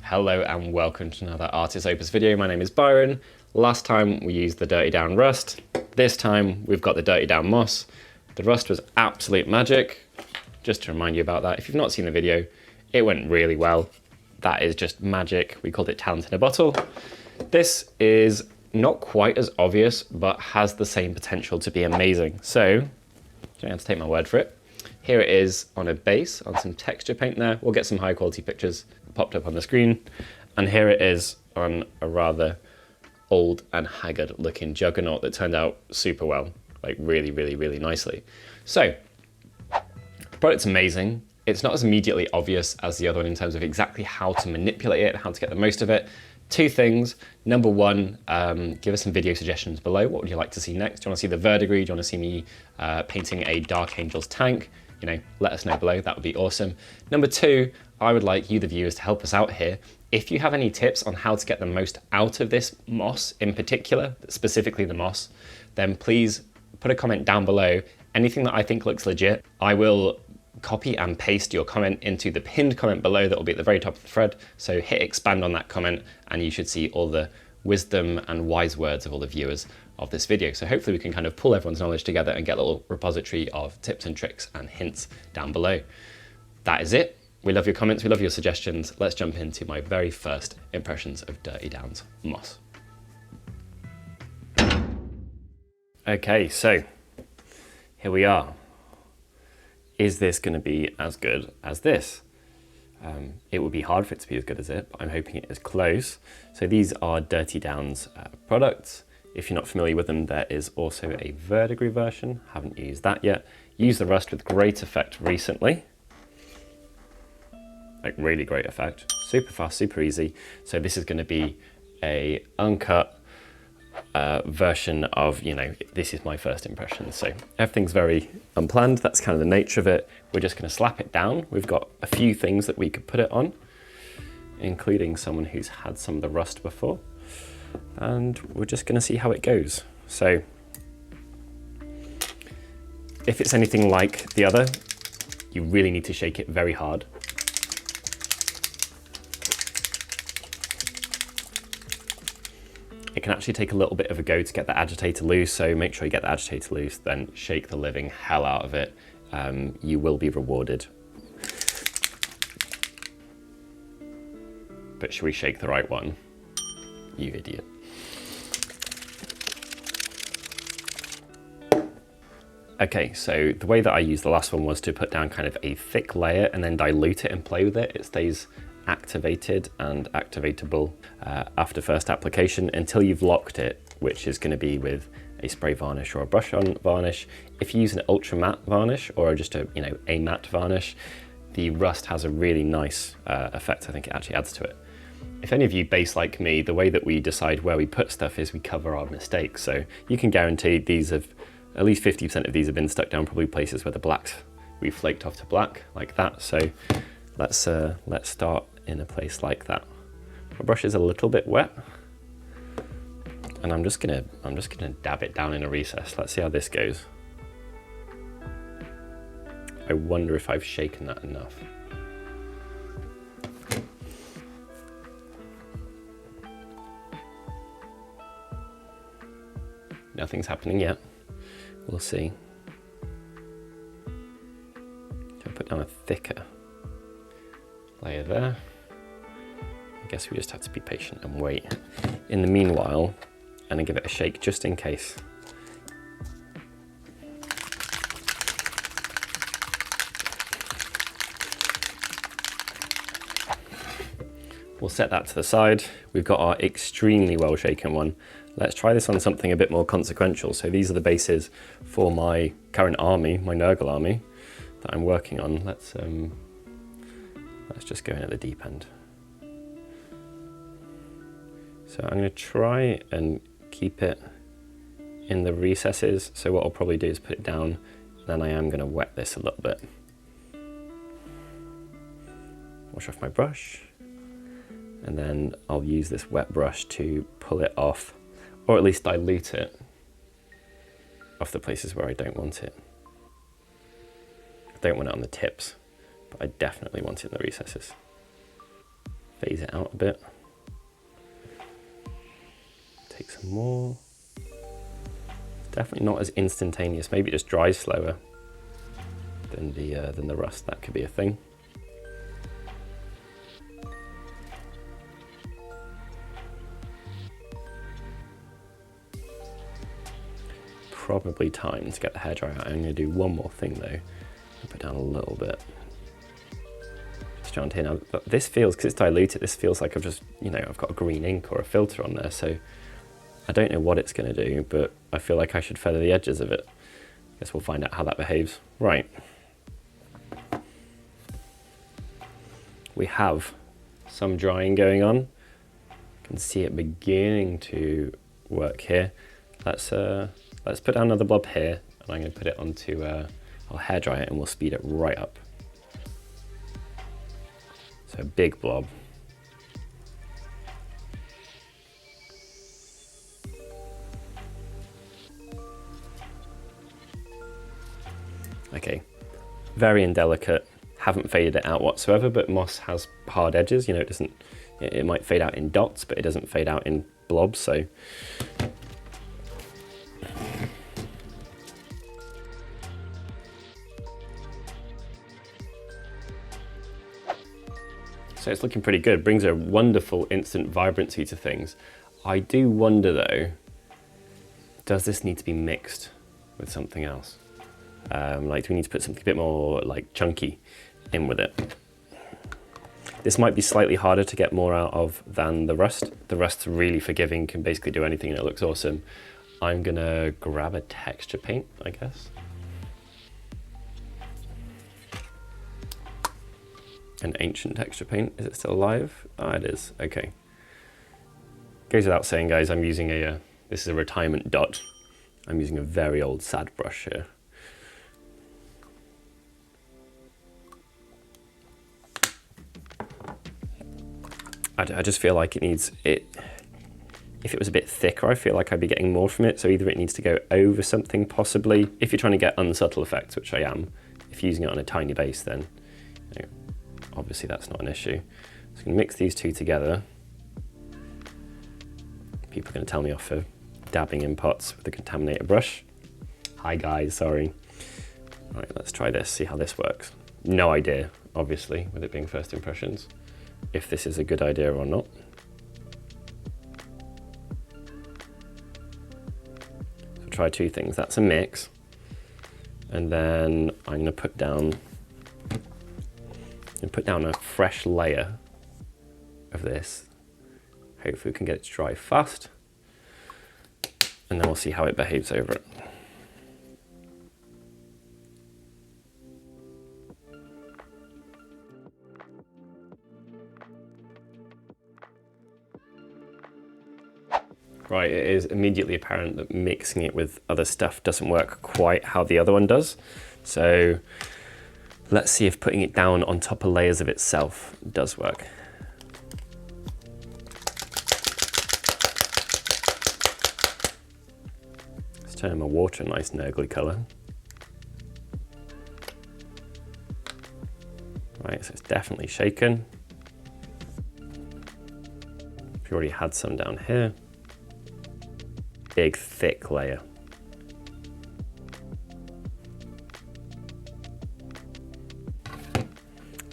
Hello and welcome to another Artis Opus video. My name is Byron. Last time we used the dirty down rust. This time we've got the dirty down moss. The rust was absolute magic. Just to remind you about that, if you've not seen the video, it went really well. That is just magic. We called it talent in a bottle. This is not quite as obvious, but has the same potential to be amazing. So, you don't have to take my word for it. Here it is on a base, on some texture paint there. We'll get some high quality pictures popped up on the screen. And here it is on a rather old and haggard looking juggernaut that turned out super well, like really nicely. So, the product's amazing. It's not as immediately obvious as the other one in terms of exactly how to manipulate it, how to get the most of it. Two things. Number one, give us some video suggestions below. What would you like to see next? Do you want to see the verdigris? Do you want to see me painting a Dark Angels tank? You know, let us know below. That would be awesome. Number two, I would like you, the viewers, to help us out here. If you have any tips on how to get the most out of this moss in particular, specifically the moss, then please put a comment down below. Anything that I think looks legit, I will copy and paste your comment into the pinned comment below that will be at the very top of the thread. So hit expand on that comment and you should see all the wisdom and wise words of all the viewers of this video. So hopefully we can kind of pull everyone's knowledge together and get a little repository of tips and tricks and hints down below. That is it. We love your comments, we love your suggestions. Let's jump into my very first impressions of Dirty Down's moss. Okay, so here we are. Is this going to be as good as this? It would be hard for it to be as good as it, but I'm hoping it is close. So these are Dirty Down's products. If you're not familiar with them, there is also a verdigris version. Haven't used that yet. Used the rust with great effect recently. Like really great effect. Super fast, super easy. So this is going to be a uncut version of, you know, this is my first impression. So everything's very unplanned. That's kind of the nature of it. We're just going to slap it down. We've got a few things that we could put it on, including someone who's had some of the rust before. And we're just going to see how it goes. So if it's anything like the other, you really need to shake it very hard. It can actually take a little bit of a go to get the agitator loose, so make sure you get the agitator loose, then shake the living hell out of it. You will be rewarded. But should we shake the right one? You idiot. Okay, so the way that I used the last one was to put down kind of a thick layer and then dilute it and play with it. It stays activated and activatable after first application until you've locked it, which is going to be with a spray varnish or a brush on varnish. If you use an ultra matte varnish or just a matte varnish, the rust has a really nice effect. I think it actually adds to it. If any of you base like me, the way that we decide where we put stuff is we cover our mistakes. So you can guarantee these have, at least 50% of these have been stuck down probably places where the blacks we flaked off to black like that. So let's start in a place like that. My brush is a little bit wet, and I'm just gonna dab it down in a recess. Let's see how this goes. I wonder if I've shaken that enough. Nothing's happening yet. We'll see. I'll put down a thicker layer there. I guess we just have to be patient and wait. In the meanwhile, I'm gonna give it a shake just in case. We'll set that to the side. We've got our extremely well shaken one. Let's try this on something a bit more consequential. So these are the bases for my current army, my Nurgle army that I'm working on. Let's just go in at the deep end. So I'm going to try and keep it in the recesses. So what I'll probably do is put it down, and then I am going to wet this a little bit. Wash off my brush, and then I'll use this wet brush to pull it off, or at least dilute it off the places where I don't want it. I don't want it on the tips, but I definitely want it in the recesses. phase it out a bit. Take some more. It's definitely not as instantaneous. Maybe it just dries slower than the rust. That could be a thing. Probably time to get the hairdryer out. I'm going to do one more thing though. Put down a little bit. Just around here now. But this feels, because it's diluted, this feels like I've just, you know, I've got a green ink or a filter on there. So I don't know what it's going to do, but I feel like I should feather the edges of it. Guess we'll find out how that behaves. Right. We have some drying going on. You can see it beginning to work here. Let's put down another blob here, and I'm going to put it onto our hairdryer, and we'll speed it right up. So a big blob. Okay, very indelicate. Haven't faded it out whatsoever, but moss has hard edges. You know, it might fade out in dots, but it doesn't fade out in blobs. So it's looking pretty good. Brings a wonderful instant vibrancy to things. I do wonder though, does this need to be mixed with something else? Like, do we need to put something a bit more like chunky in with it? This might be slightly harder to get more out of than the rust. The rust's really forgiving, can basically do anything and it looks awesome. I'm gonna grab a texture paint, I guess. An ancient texture paint. Is it still alive? Ah, it is. Okay. Goes without saying, guys, I'm using this is a retirement dot. I'm using a very old sad brush here. I just feel like it needs it. If it was a bit thicker, I feel like I'd be getting more from it. So either it needs to go over something, possibly. If you're trying to get unsubtle effects, which I am, if you're using it on a tiny base, then you know, obviously that's not an issue. So I'm going to mix these two together. People are going to tell me off for dabbing in pots with a contaminated brush. Hi guys, sorry. All right, let's try this, see how this works. No idea, obviously, with it being first impressions, if this is a good idea or not. So try two things. That's a mix. And then I'm going to put down a fresh layer of this. Hopefully we can get it to dry fast. And then we'll see how it behaves over it. Right, it is immediately apparent that mixing it with other stuff doesn't work quite how the other one does. So let's see if putting it down on top of layers of itself does work. Let's turn my water a nice nurgly colour. Right, so it's definitely shaken. We've already had some down here. Big, thick layer. I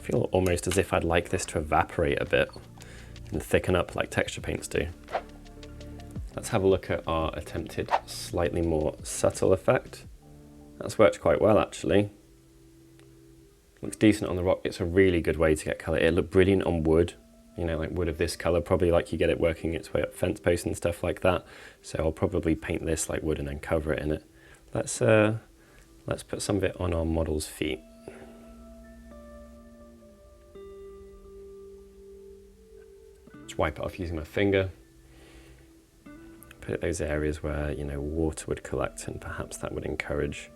feel almost as if I'd like this to evaporate a bit and thicken up like texture paints do. Let's have a look at our attempted slightly more subtle effect. That's worked quite well, actually. Looks decent on the rock. It's a really good way to get colour. It looked brilliant on wood. You know, like wood of this colour, probably like you get it working its way up fence posts and stuff like that. So I'll probably paint this like wood and then cover it in it. Let's put some of it on our model's feet. Just wipe it off using my finger. Put it those areas where, you know, water would collect, and perhaps that would encourage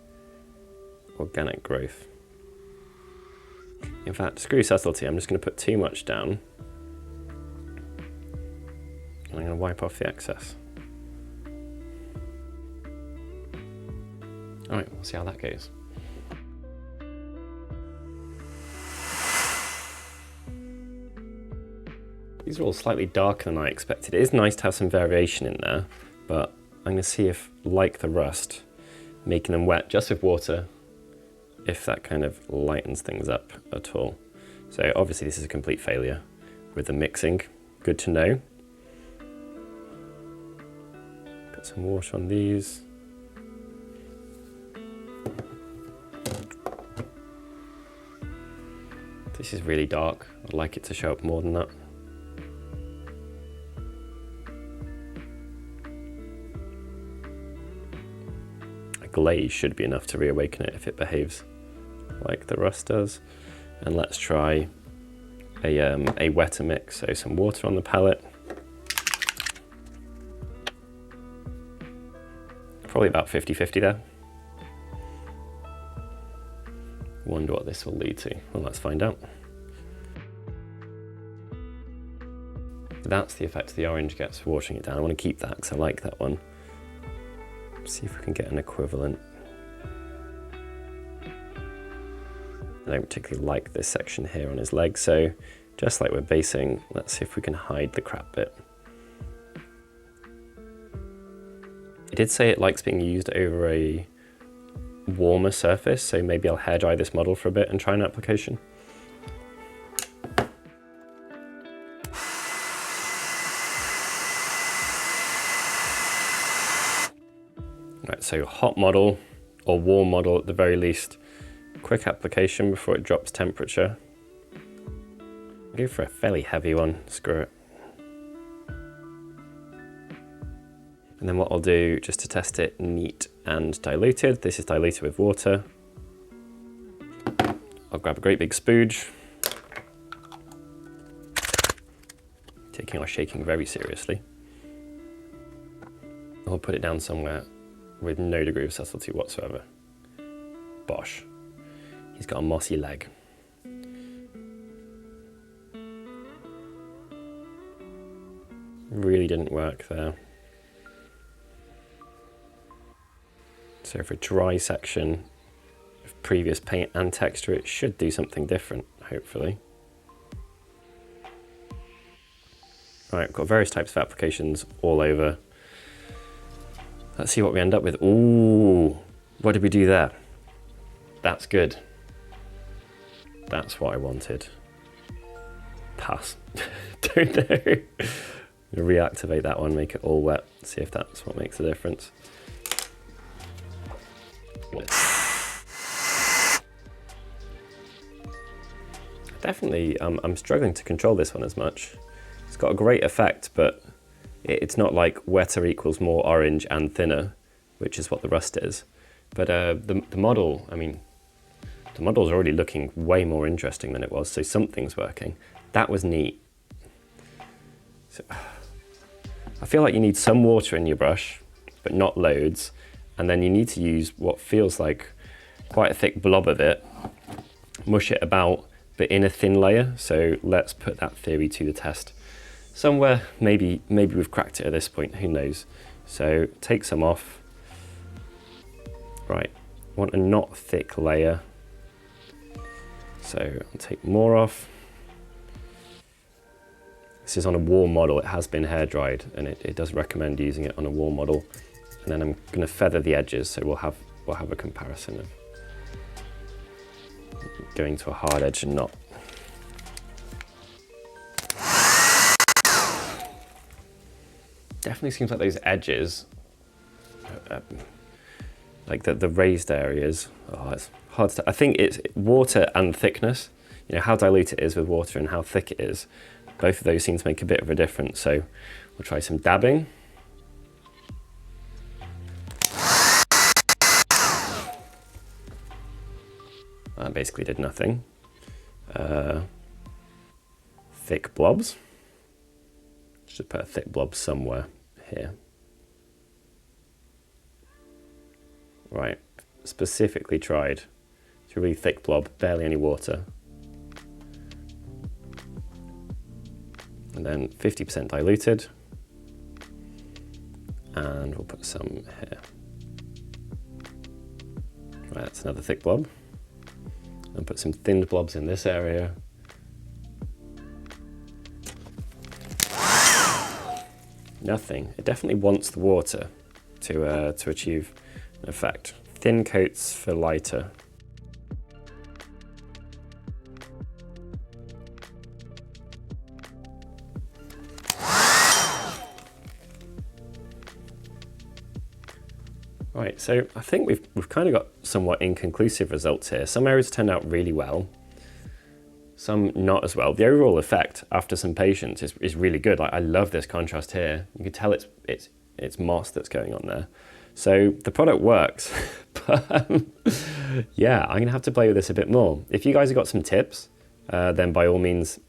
organic growth. In fact, screw subtlety, I'm just going to put too much down. I'm going to wipe off the excess. All right, we'll see how that goes. These are all slightly darker than I expected. It is nice to have some variation in there, but I'm gonna see if, like the rust, making them wet just with water, if that kind of lightens things up at all. So obviously this is a complete failure with the mixing. Good to know. Put some water on these. This is really dark. I'd like it to show up more than that. A glaze should be enough to reawaken it if it behaves like the rust does. And let's try a wetter mix, so some water on the palette. Probably about 50-50 there. Wonder what this will lead to. Well, let's find out. That's the effect the orange gets for watering it down. I want to keep that because I like that one. See if we can get an equivalent. I don't particularly like this section here on his leg, so just like we're basing, let's see if we can hide the crap bit. It did say it likes being used over a warmer surface, so maybe I'll hair dry this model for a bit and try an application. Right, so hot model or warm model at the very least. Quick application before it drops temperature. I'll go for a fairly heavy one, screw it. And then what I'll do, just to test it, neat and diluted. This is diluted with water. I'll grab a great big spooge. Taking our shaking very seriously. I'll put it down somewhere with no degree of subtlety whatsoever. Bosh. He's got a mossy leg. Really didn't work there. So for a dry section of previous paint and texture, it should do something different, hopefully. Right, I've got various types of applications all over. Let's see what we end up with. Ooh, what did we do there? That's good. That's what I wanted. Pass. Don't know. Reactivate that one, make it all wet, see if that's what makes a difference. Definitely, I'm struggling to control this one as much. It's got a great effect, but it's not like wetter equals more orange and thinner, which is what the rust is. But the model, I mean, the model's already looking way more interesting than it was, so something's working. That was neat. So, I feel like you need some water in your brush, but not loads, and then you need to use what feels like quite a thick blob of it, mush it about, but in a thin layer. So let's put that theory to the test. Somewhere, maybe we've cracked it at this point, who knows. So take some off. Right, want a not thick layer. So I'll take more off. This is on a warm model, it has been hair dried, and it does recommend using it on a warm model. And then I'm going to feather the edges, so we'll have a comparison of going to a hard edge and not. Definitely seems like those edges, like the raised areas, oh, it's hard to, I think it's water and thickness, you know, how dilute it is with water and how thick it is. Both of those seem to make a bit of a difference, so we'll try some dabbing. That basically did nothing. Thick blobs. Should put a thick blob somewhere here. Right, specifically tried. It's a really thick blob, barely any water. And then 50% diluted. And we'll put some here. Right, that's another thick blob. And put some thinned blobs in this area. nothing. It definitely wants the water to achieve an effect. Thin coats for lighter. Right, so I think we've kind of got somewhat inconclusive results here. Some areas turned out really well, some not as well. The overall effect after some patience is really good. Like, I love this contrast here. You can tell it's moss that's going on there. So the product works, but yeah, I'm gonna have to play with this a bit more. If you guys have got some tips, then by all means,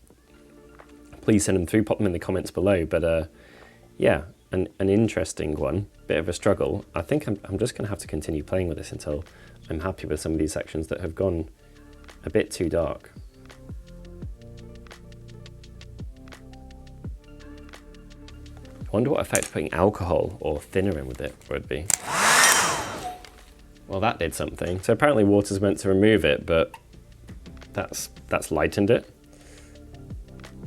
please send them through, pop them in the comments below. But yeah, an interesting one, bit of a struggle. I think I'm just gonna have to continue playing with this until I'm happy with some of these sections that have gone a bit too dark. I wonder what effect putting alcohol or thinner in with it would be. Well, that did something. So apparently water's meant to remove it, but that's lightened it.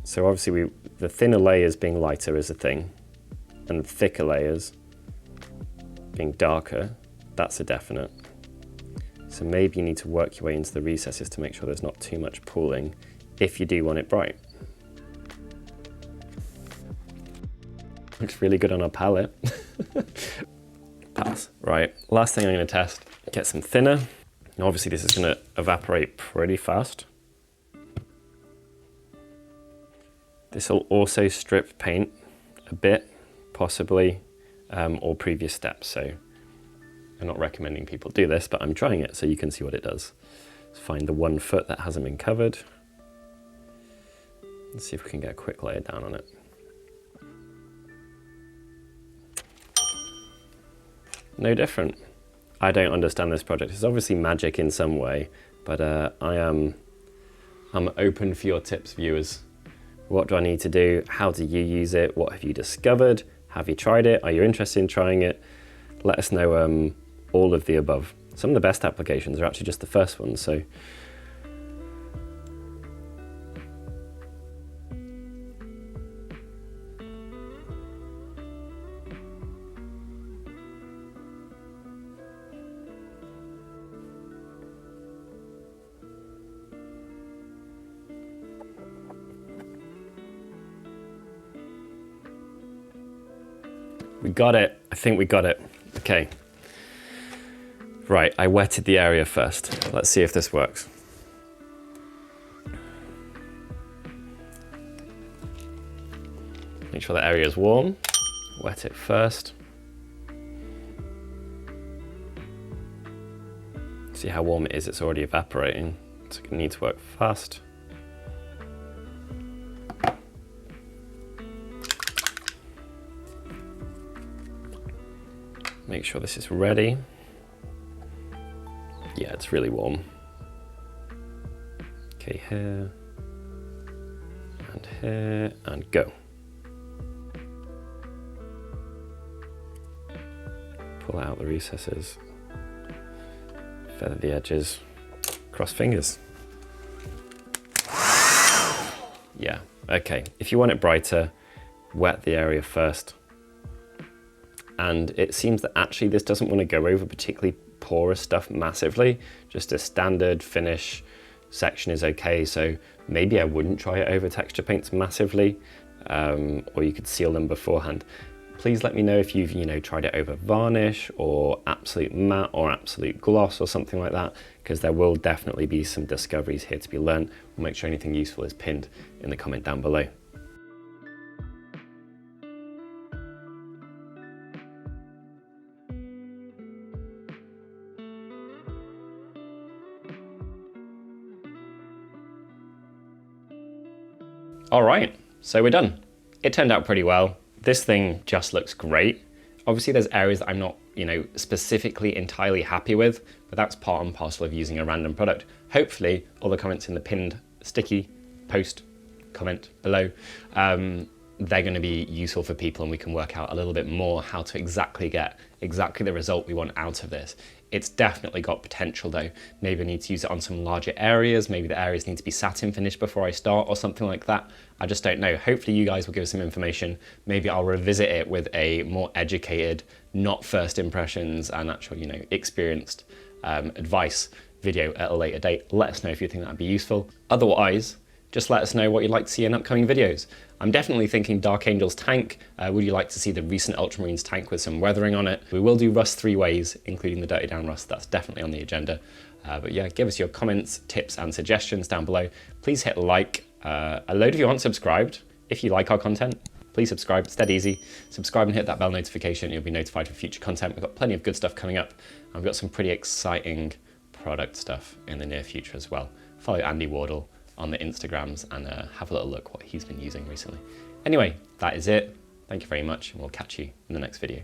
So obviously the thinner layers being lighter is a thing, and thicker layers being darker, that's a definite. So maybe you need to work your way into the recesses to make sure there's not too much pooling if you do want it bright. Looks really good on our palette. Pass. Right, last thing I'm gonna test, get some thinner. Now obviously this is gonna evaporate pretty fast. This will also strip paint a bit, possibly, or previous steps. So I'm not recommending people do this, but I'm trying it so you can see what it does. Let's find the 1 foot that hasn't been covered. Let's see if we can get a quick layer down on it. No different. I don't understand this project. It's obviously magic in some way, but I'm open for your tips, viewers. What do I need to do? How do you use it? What have you discovered? Have you tried it? Are you interested in trying it? Let us know all of the above. Some of the best applications are actually just the first ones, so. We got it. I think we got it. Okay. Right, I wetted the area first. Let's see if this works. Make sure the area is warm. Wet it first. See how warm it is, it's already evaporating. So it needs to work fast. Make sure this is ready. Yeah, it's really warm. Okay, here, and go. Pull out the recesses, feather the edges, cross fingers. Yeah, okay. If you want it brighter, wet the area first. And it seems that actually this doesn't want to go over particularly porous stuff massively. Just a standard finish section is okay. So maybe I wouldn't try it over texture paints massively, or you could seal them beforehand. Please let me know if you've tried it over varnish or absolute matte or absolute gloss or something like that, because there will definitely be some discoveries here to be learned. We'll make sure anything useful is pinned in the comment down below. All right, so we're done. It turned out pretty well. This thing just looks great. Obviously there's areas that I'm not, specifically entirely happy with, but that's part and parcel of using a random product. Hopefully all the comments in the pinned sticky post comment below, they're gonna be useful for people and we can work out a little bit more how to exactly get the result we want out of this. It's definitely got potential though. Maybe I need to use it on some larger areas. Maybe the areas need to be satin finished before I start or something like that. I just don't know. Hopefully you guys will give us some information. Maybe I'll revisit it with a more educated, not first impressions and actual, you know, experienced advice video at a later date. Let us know if you think that'd be useful. Otherwise, just let us know what you'd like to see in upcoming videos. I'm definitely thinking Dark Angel's tank. Would you like to see the recent Ultramarines tank with some weathering on it? We will do rust 3 ways, including the Dirty Down rust. That's definitely on the agenda. But yeah, give us your comments, tips, and suggestions down below. Please hit like. A load of you aren't subscribed. If you like our content, please subscribe. It's dead easy. Subscribe and hit that bell notification. You'll be notified for future content. We've got plenty of good stuff coming up. And we've got some pretty exciting product stuff in the near future as well. Follow Andy Wardle on the Instagrams and have a little look what he's been using recently. Anyway, that is it. Thank you very much, and we'll catch you in the next video.